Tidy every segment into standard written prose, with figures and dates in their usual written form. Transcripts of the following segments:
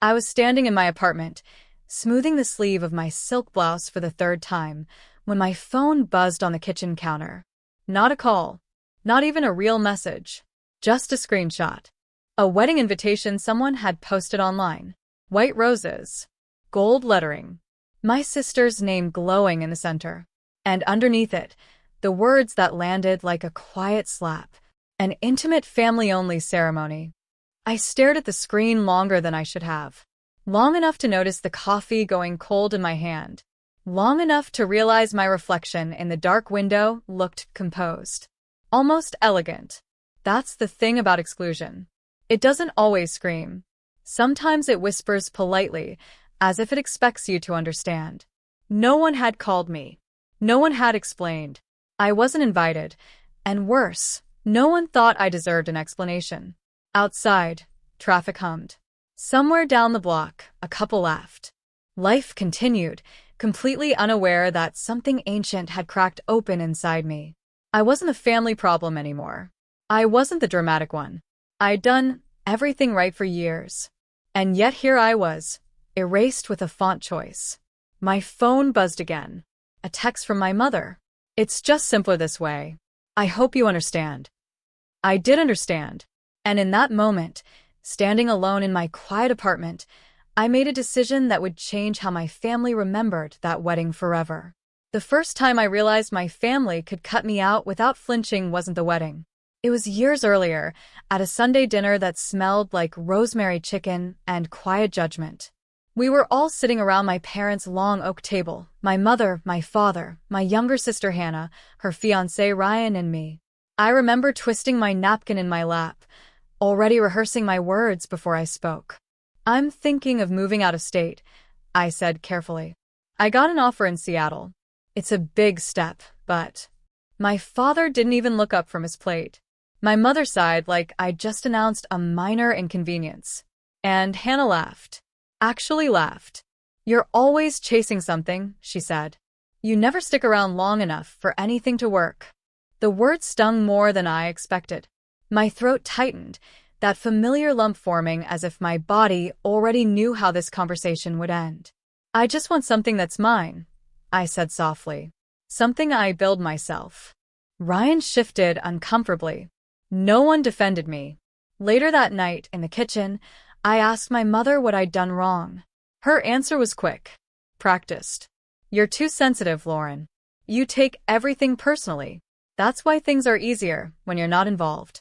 I was standing in my apartment, smoothing the sleeve of my silk blouse for the third time, when my phone buzzed on the kitchen counter. Not a call. Not even a real message. Just a screenshot. A wedding invitation someone had posted online. White roses. Gold lettering. My sister's name glowing in the center. And underneath it, the words that landed like a quiet slap. An intimate family-only ceremony. I stared at the screen longer than I should have. Long enough to notice the coffee going cold in my hand. Long enough to realize my reflection in the dark window looked composed. Almost elegant. That's the thing about exclusion. It doesn't always scream. Sometimes it whispers politely, as if it expects you to understand. No one had called me. No one had explained. I wasn't invited. And worse, no one thought I deserved an explanation. Outside, traffic hummed. Somewhere down the block, a couple laughed. Life continued, completely unaware that something ancient had cracked open inside me. I wasn't a family problem anymore. I wasn't the dramatic one. I'd done everything right for years. And yet here I was, erased with a font choice. My phone buzzed again. A text from my mother. It's just simpler this way. I hope you understand. I did understand. And in that moment, standing alone in my quiet apartment, I made a decision that would change how my family remembered that wedding forever. The first time I realized my family could cut me out without flinching wasn't the wedding. It was years earlier, at a Sunday dinner that smelled like rosemary chicken and quiet judgment. We were all sitting around my parents' long oak table, my mother, my father, my younger sister Hannah, her fiancé Ryan, and me. I remember twisting my napkin in my lap, already rehearsing my words before I spoke. I'm thinking of moving out of state, I said carefully. I got an offer in Seattle. It's a big step, but... My father didn't even look up from his plate. My mother sighed like I'd just announced a minor inconvenience. And Hannah laughed. Actually laughed. You're always chasing something, she said. You never stick around long enough for anything to work. The words stung more than I expected. My throat tightened, that familiar lump forming as if my body already knew how this conversation would end. I just want something that's mine, I said softly. Something I build myself. Ryan shifted uncomfortably. No one defended me. Later that night, in the kitchen, I asked my mother what I'd done wrong. Her answer was quick. Practiced. You're too sensitive, Lauren. You take everything personally. That's why things are easier when you're not involved.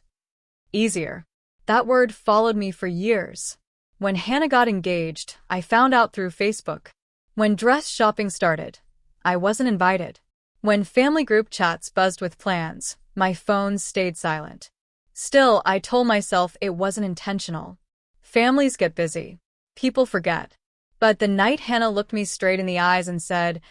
Easier. That word followed me for years. When Hannah got engaged, I found out through Facebook. When dress shopping started, I wasn't invited. When family group chats buzzed with plans, my phone stayed silent. Still, I told myself it wasn't intentional. Families get busy. People forget. But the night Hannah looked me straight in the eyes and said,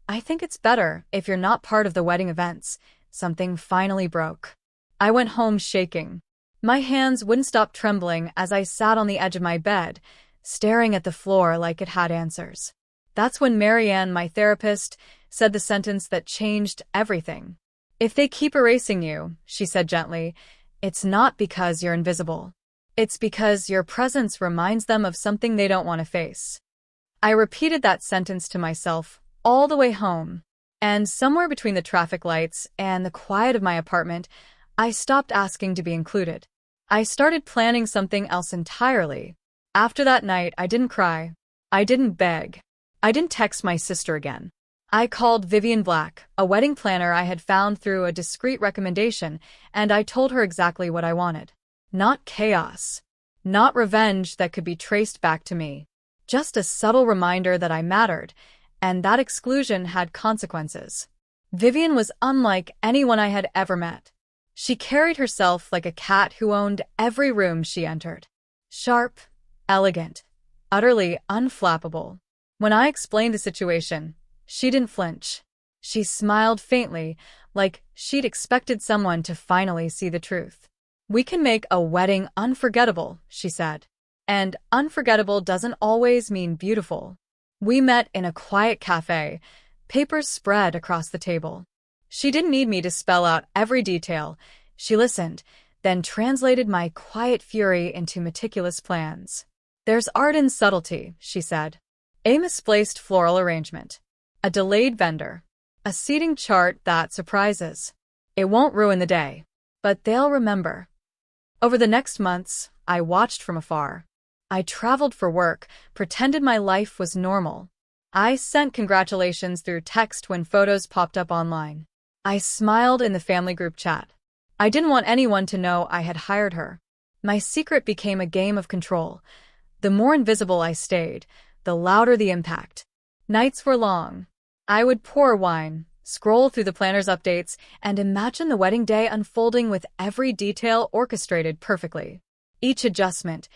I think it's better if you're not part of the wedding events, something finally broke. I went home shaking. My hands wouldn't stop trembling as I sat on the edge of my bed, staring at the floor like it had answers. That's when Marianne, my therapist, said the sentence that changed everything. If they keep erasing you, she said gently, it's not because you're invisible. It's because your presence reminds them of something they don't want to face. I repeated that sentence to myself all the way home, and somewhere between the traffic lights and the quiet of my apartment, I stopped asking to be included. I started planning something else entirely. After that night, I didn't cry. I didn't beg. I didn't text my sister again. I called Vivian Black, a wedding planner I had found through a discreet recommendation, and I told her exactly what I wanted. Not chaos. Not revenge that could be traced back to me. Just a subtle reminder that I mattered, and that exclusion had consequences. Vivian was unlike anyone I had ever met. She carried herself like a cat who owned every room she entered. Sharp, elegant, utterly unflappable. When I explained the situation, she didn't flinch. She smiled faintly, like she'd expected someone to finally see the truth. We can make a wedding unforgettable, she said. And unforgettable doesn't always mean beautiful. We met in a quiet cafe, papers spread across the table. She didn't need me to spell out every detail. She listened, then translated my quiet fury into meticulous plans. There's art in subtlety, she said. A misplaced floral arrangement. A delayed vendor. A seating chart that surprises. It won't ruin the day, but they'll remember. Over the next months, I watched from afar. I traveled for work, pretended my life was normal. I sent congratulations through text when photos popped up online. I smiled in the family group chat. I didn't want anyone to know I had hired her. My secret became a game of control. The more invisible I stayed, the louder the impact. Nights were long. I would pour wine, scroll through the planner's updates, and imagine the wedding day unfolding with every detail orchestrated perfectly. Each adjustment,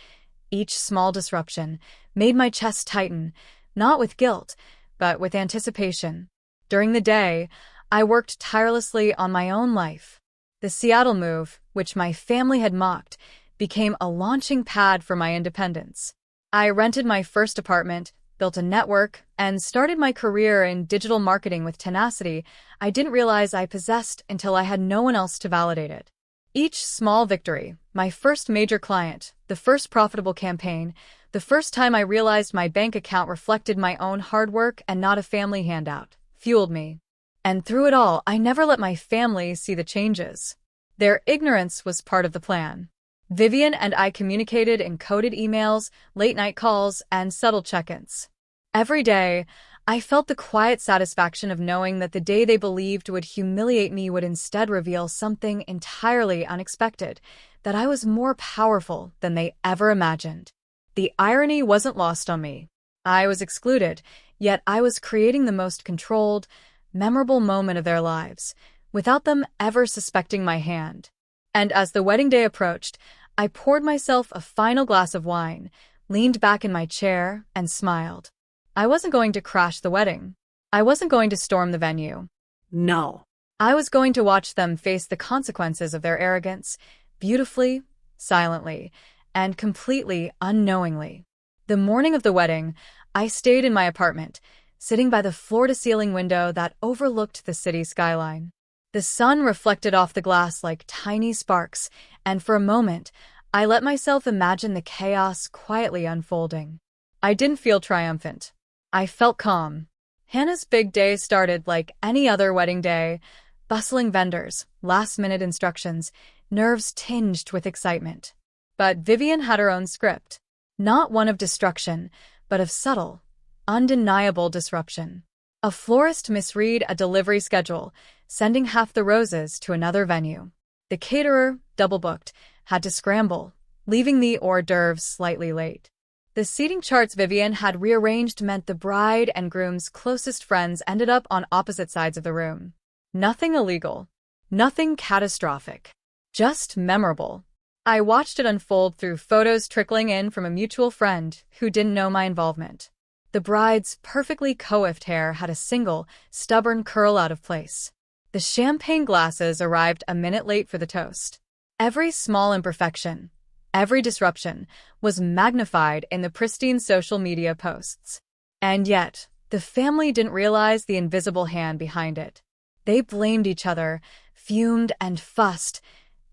each small disruption, made my chest tighten, not with guilt, but with anticipation. During the day, I worked tirelessly on my own life. The Seattle move, which my family had mocked, became a launching pad for my independence. I rented my first apartment, built a network, and started my career in digital marketing with tenacity I didn't realize I possessed until I had no one else to validate it. Each small victory, my first major client, the first profitable campaign, the first time I realized my bank account reflected my own hard work and not a family handout, fueled me. And through it all, I never let my family see the changes. Their ignorance was part of the plan. Vivian and I communicated in coded emails, late-night calls, and subtle check-ins. Every day, I felt the quiet satisfaction of knowing that the day they believed would humiliate me would instead reveal something entirely unexpected, that I was more powerful than they ever imagined. The irony wasn't lost on me. I was excluded, yet I was creating the most controlled, memorable moment of their lives, without them ever suspecting my hand. And as the wedding day approached, I poured myself a final glass of wine, leaned back in my chair, and smiled. I wasn't going to crash the wedding. I wasn't going to storm the venue. No. I was going to watch them face the consequences of their arrogance, beautifully, silently, and completely unknowingly. The morning of the wedding, I stayed in my apartment, sitting by the floor-to-ceiling window that overlooked the city skyline. The sun reflected off the glass like tiny sparks, and for a moment, I let myself imagine the chaos quietly unfolding. I didn't feel triumphant. I felt calm. Hannah's big day started like any other wedding day, bustling vendors, last-minute instructions, nerves tinged with excitement. But Vivian had her own script. Not one of destruction, but of subtle, undeniable disruption. A florist misread a delivery schedule, sending half the roses to another venue. The caterer, double-booked, had to scramble, leaving the hors d'oeuvres slightly late. The seating charts Vivian had rearranged meant the bride and groom's closest friends ended up on opposite sides of the room. Nothing illegal. Nothing catastrophic. Just memorable. I watched it unfold through photos trickling in from a mutual friend who didn't know my involvement. The bride's perfectly coiffed hair had a single, stubborn curl out of place. The champagne glasses arrived a minute late for the toast. Every small imperfection, every disruption, was magnified in the pristine social media posts. And yet, the family didn't realize the invisible hand behind it. They blamed each other, fumed and fussed,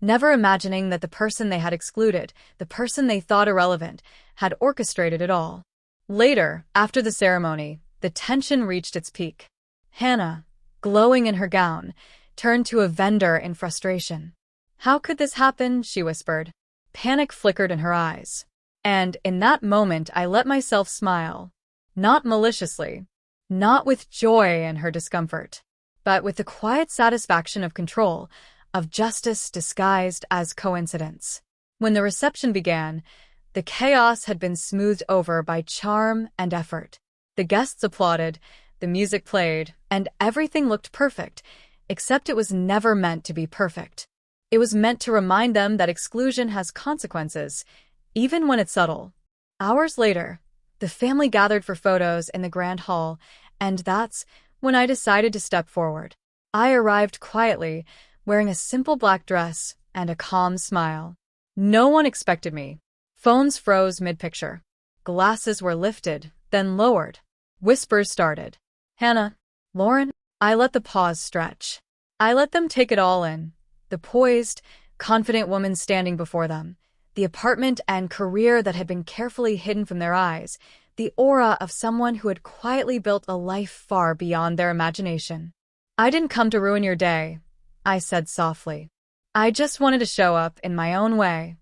never imagining that the person they had excluded, the person they thought irrelevant, had orchestrated it all. Later, after the ceremony, the tension reached its peak. Hannah, glowing in her gown, turned to a vendor in frustration. "How could this happen?" she whispered. Panic flickered in her eyes. And in that moment I let myself smile. Not maliciously, not with joy in her discomfort, but with the quiet satisfaction of control, of justice disguised as coincidence. When the reception began, the chaos had been smoothed over by charm and effort. The guests applauded, the music played, and everything looked perfect, except it was never meant to be perfect. It was meant to remind them that exclusion has consequences, even when it's subtle. Hours later, the family gathered for photos in the grand hall, and that's when I decided to step forward. I arrived quietly, wearing a simple black dress and a calm smile. No one expected me. Phones froze mid-picture. Glasses were lifted, then lowered. Whispers started. "Hannah, Lauren." I let the pause stretch. I let them take it all in. The poised, confident woman standing before them. The apartment and career that had been carefully hidden from their eyes, the aura of someone who had quietly built a life far beyond their imagination. "I didn't come to ruin your day," I said softly. "I just wanted to show up in my own way."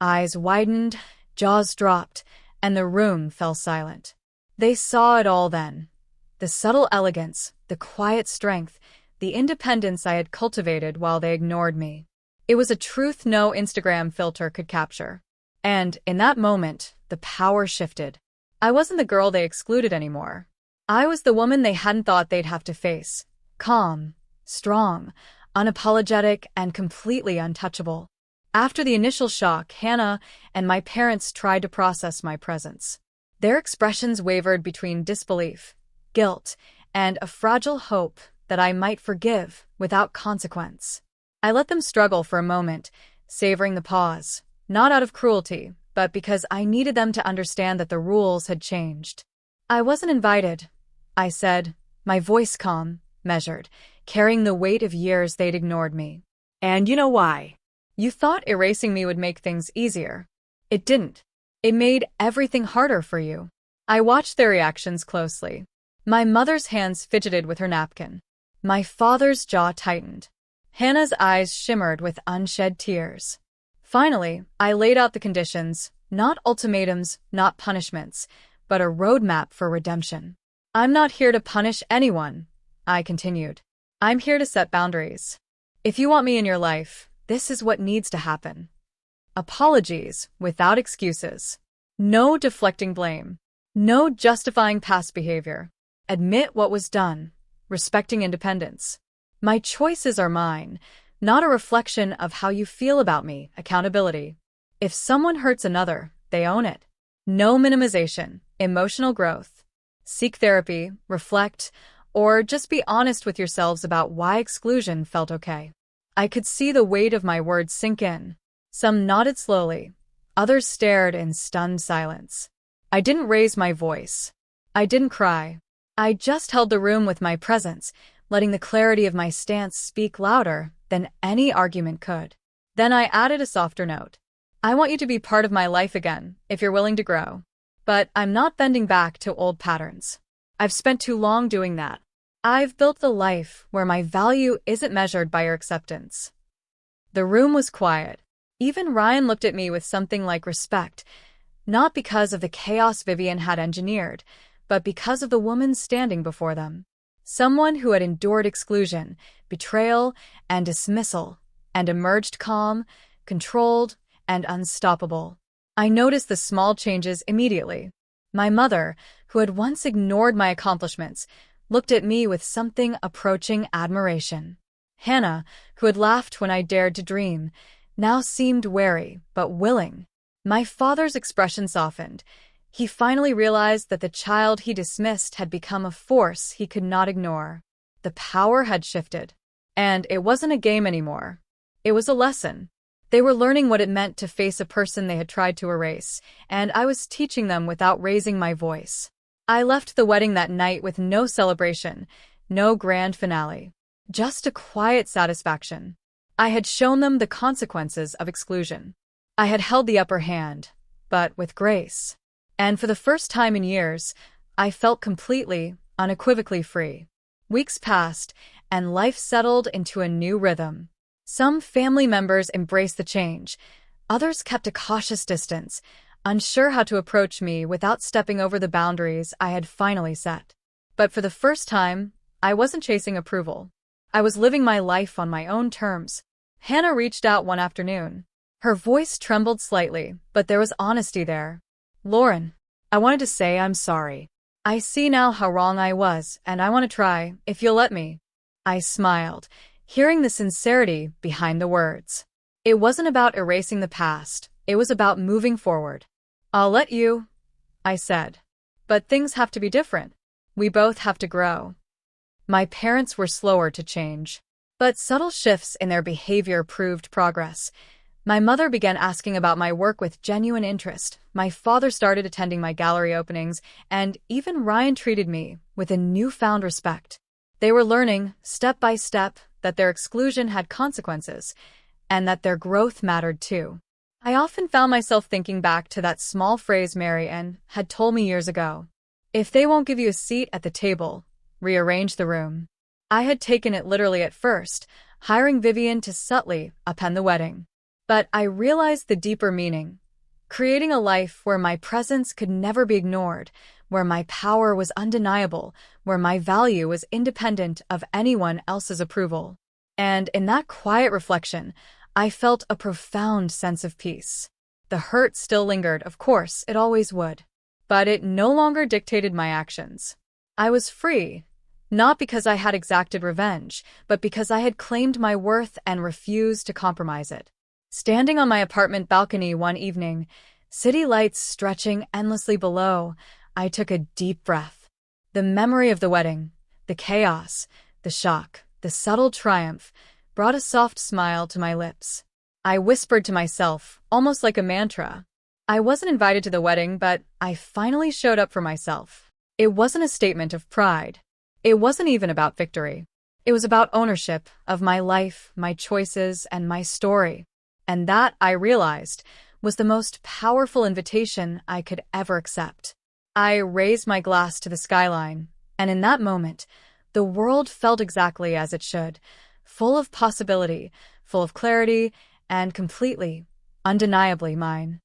Eyes widened, jaws dropped, and the room fell silent. They saw it all then. The subtle elegance, the quiet strength, the independence I had cultivated while they ignored me. It was a truth no Instagram filter could capture. And in that moment, the power shifted. I wasn't the girl they excluded anymore. I was the woman they hadn't thought they'd have to face. Calm, strong, unapologetic, and completely untouchable. After the initial shock, Hannah and my parents tried to process my presence. Their expressions wavered between disbelief, guilt, and a fragile hope that I might forgive without consequence. I let them struggle for a moment, savoring the pause, not out of cruelty, but because I needed them to understand that the rules had changed. "I wasn't invited," I said, my voice calm, measured, carrying the weight of years they'd ignored me. "And you know why? You thought erasing me would make things easier. It didn't. It made everything harder for you." I watched their reactions closely. My mother's hands fidgeted with her napkin. My father's jaw tightened. Hannah's eyes shimmered with unshed tears. Finally, I laid out the conditions, not ultimatums, not punishments, but a roadmap for redemption. "I'm not here to punish anyone," I continued. "I'm here to set boundaries. If you want me in your life, this is what needs to happen. Apologies without excuses. No deflecting blame. No justifying past behavior. Admit what was done, respecting independence. My choices are mine, not a reflection of how you feel about me. Accountability. If someone hurts another, they own it. No minimization, emotional growth. Seek therapy, reflect, or just be honest with yourselves about why exclusion felt okay." I could see the weight of my words sink in. Some nodded slowly. Others stared in stunned silence. I didn't raise my voice. I didn't cry. I just held the room with my presence, letting the clarity of my stance speak louder than any argument could. Then I added a softer note. "I want you to be part of my life again, if you're willing to grow. But I'm not bending back to old patterns. I've spent too long doing that. I've built the life where my value isn't measured by your acceptance." The room was quiet. Even Ryan looked at me with something like respect, not because of the chaos Vivian had engineered, but because of the woman standing before them. Someone who had endured exclusion, betrayal, and dismissal, and emerged calm, controlled, and unstoppable. I noticed the small changes immediately. My mother, who had once ignored my accomplishments, looked at me with something approaching admiration. Hannah, who had laughed when I dared to dream, now seemed wary but willing. My father's expression softened. He finally realized that the child he dismissed had become a force he could not ignore. The power had shifted. And it wasn't a game anymore. It was a lesson. They were learning what it meant to face a person they had tried to erase, and I was teaching them without raising my voice. I left the wedding that night with no celebration, no grand finale. Just a quiet satisfaction. I had shown them the consequences of exclusion. I had held the upper hand, but with grace. And for the first time in years, I felt completely, unequivocally free. Weeks passed, and life settled into a new rhythm. Some family members embraced the change. Others kept a cautious distance, unsure how to approach me without stepping over the boundaries I had finally set. But for the first time, I wasn't chasing approval. I was living my life on my own terms. Hannah reached out one afternoon. Her voice trembled slightly, but there was honesty there. "Lauren, I wanted to say I'm sorry. I see now how wrong I was, and I want to try, if you'll let me." I smiled, hearing the sincerity behind the words. It wasn't about erasing the past, it was about moving forward. "I'll let you," I said. "But things have to be different. We both have to grow." My parents were slower to change, but subtle shifts in their behavior proved progress. My mother began asking about my work with genuine interest. My father started attending my gallery openings, and even Ryan treated me with a newfound respect. They were learning, step by step, that their exclusion had consequences, and that their growth mattered too. I often found myself thinking back to that small phrase Mary Ann had told me years ago. If they won't give you a seat at the table, rearrange the room. I had taken it literally at first, hiring Vivian to subtly append the wedding. But I realized the deeper meaning. Creating a life where my presence could never be ignored, where my power was undeniable, where my value was independent of anyone else's approval. And in that quiet reflection, I felt a profound sense of peace. The hurt still lingered, of course, it always would. But it no longer dictated my actions. I was free, not because I had exacted revenge, but because I had claimed my worth and refused to compromise it. Standing on my apartment balcony one evening, city lights stretching endlessly below, I took a deep breath. The memory of the wedding, the chaos, the shock, the subtle triumph, brought a soft smile to my lips. I whispered to myself, almost like a mantra. I wasn't invited to the wedding, but I finally showed up for myself. It wasn't a statement of pride. It wasn't even about victory. It was about ownership of my life, my choices, and my story. And that, I realized, was the most powerful invitation I could ever accept. I raised my glass to the skyline, and in that moment, the world felt exactly as it should, full of possibility, full of clarity, and completely, undeniably mine.